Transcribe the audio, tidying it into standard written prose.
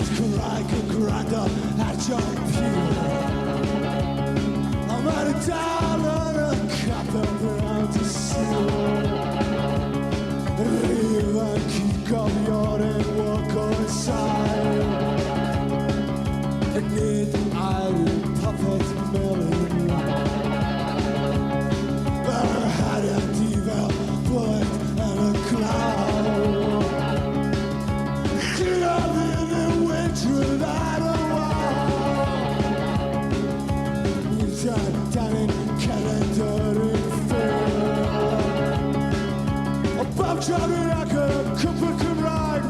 Cymraeg yn gwrando ar John Peel. A mae'n dal yn y capel round y sul. Rhyfan cigofio'r enwog o'r sail. Nid ail puppet melyn. Fel hariad di fel bwyd yn y glaw. Gyda fydd y wydrwydd ar y wal. Dan yn calendar yn ffil. O bab Johnny ac y cwpl Cymraeg